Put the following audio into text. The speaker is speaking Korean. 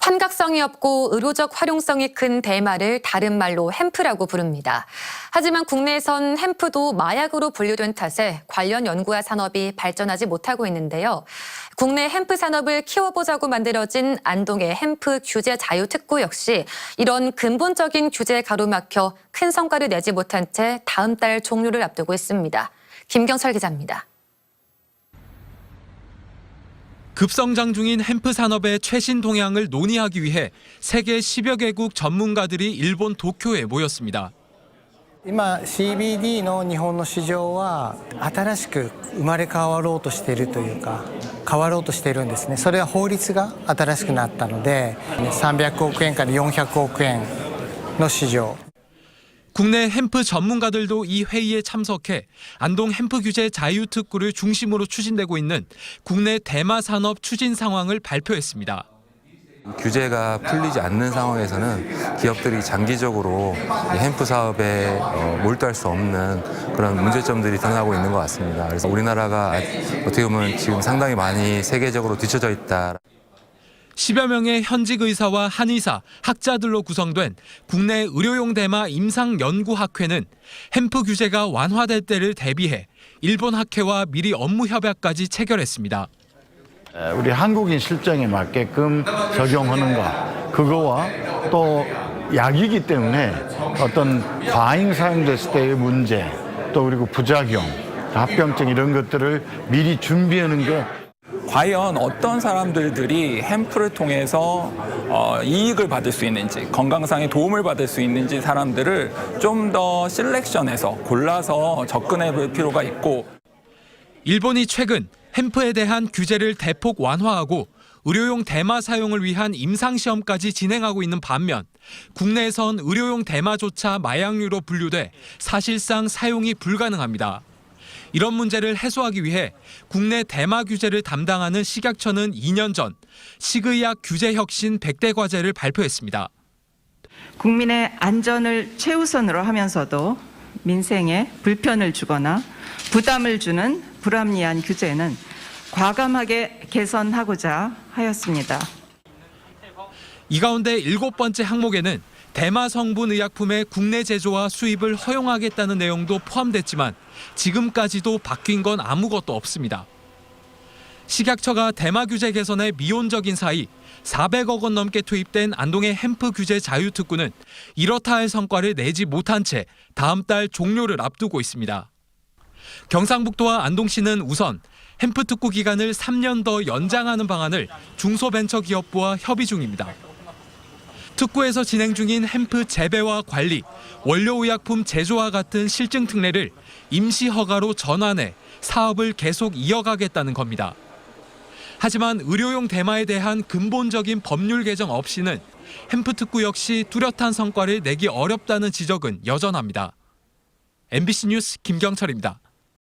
환각성이 없고 의료적 활용성이 큰 대마를 다른 말로 햄프라고 부릅니다. 하지만 국내에선 햄프도 마약으로 분류된 탓에 관련 연구와 산업이 발전하지 못하고 있는데요. 국내 햄프 산업을 키워보자고 만들어진 안동의 햄프 규제 자유특구 역시 이런 근본적인 규제에 가로막혀 큰 성과를 내지 못한 채 다음 달 종료를 앞두고 있습니다. 김경철 기자입니다. 급성장 중인 햄프 산업의 최신 동향을 논의하기 위해 세계 10여 개국 전문가들이 일본 도쿄에 모였습니다. 今 CBD の日本の市場は新しく生まれ変わろうとしているというか変わろうとしているんですね。それは法律が新しくなったので300億円から400億円の市場。 국내 햄프 전문가들도 이 회의에 참석해 안동 햄프 규제 자유특구를 중심으로 추진되고 있는 국내 대마 산업 추진 상황을 발표했습니다. 규제가 풀리지 않는 상황에서는 기업들이 장기적으로 햄프 사업에 몰두할 수 없는 그런 문제점들이 드러나고 있는 것 같습니다. 그래서 우리나라가 어떻게 보면 지금 상당히 많이 세계적으로 뒤처져 있다. 10여 명의 현직 의사와 한의사, 학자들로 구성된 국내 의료용 대마 임상연구학회는 햄프 규제가 완화될 때를 대비해 일본 학회와 미리 업무 협약까지 체결했습니다. 우리 한국인 실정에 맞게끔 적용하는가, 그거와 또 약이기 때문에 어떤 과잉 사용됐을 때의 문제, 또 그리고 부작용, 합병증 이런 것들을 미리 준비하는 게 과연 어떤 사람들이 햄프를 통해서 이익을 받을 수 있는지, 건강상의 도움을 받을 수 있는지 사람들을 좀 더 실렉션해서 골라서 접근해 볼 필요가 있고. 일본이 최근 햄프에 대한 규제를 대폭 완화하고 의료용 대마 사용을 위한 임상시험까지 진행하고 있는 반면 국내에선 의료용 대마조차 마약류로 분류돼 사실상 사용이 불가능합니다. 이런 문제를 해소하기 위해 국내 대마 규제를 담당하는 식약처는 2년 전 식의약 규제 혁신 100대 과제를 발표했습니다. 국민의 안전을 최우선으로 하면서도 민생에 불편을 주거나 부담을 주는 불합리한 규제는 과감하게 개선하고자 하였습니다. 이 가운데 7번째 항목에는 대마 성분 의약품의 국내 제조와 수입을 허용하겠다는 내용도 포함됐지만 지금까지도 바뀐 건 아무것도 없습니다. 식약처가 대마 규제 개선에 미온적인 사이 400억 원 넘게 투입된 안동의 햄프 규제 자유특구는 이렇다 할 성과를 내지 못한 채 다음 달 종료를 앞두고 있습니다. 경상북도와 안동시는 우선 햄프 특구 기간을 3년 더 연장하는 방안을 중소벤처기업부와 협의 중입니다. 특구에서 진행 중인 햄프 재배와 관리, 원료의약품 제조와 같은 실증 특례를 임시 허가로 전환해 사업을 계속 이어가겠다는 겁니다. 하지만 의료용 대마에 대한 근본적인 법률 개정 없이는 햄프 특구 역시 뚜렷한 성과를 내기 어렵다는 지적은 여전합니다. MBC 뉴스 김경철입니다.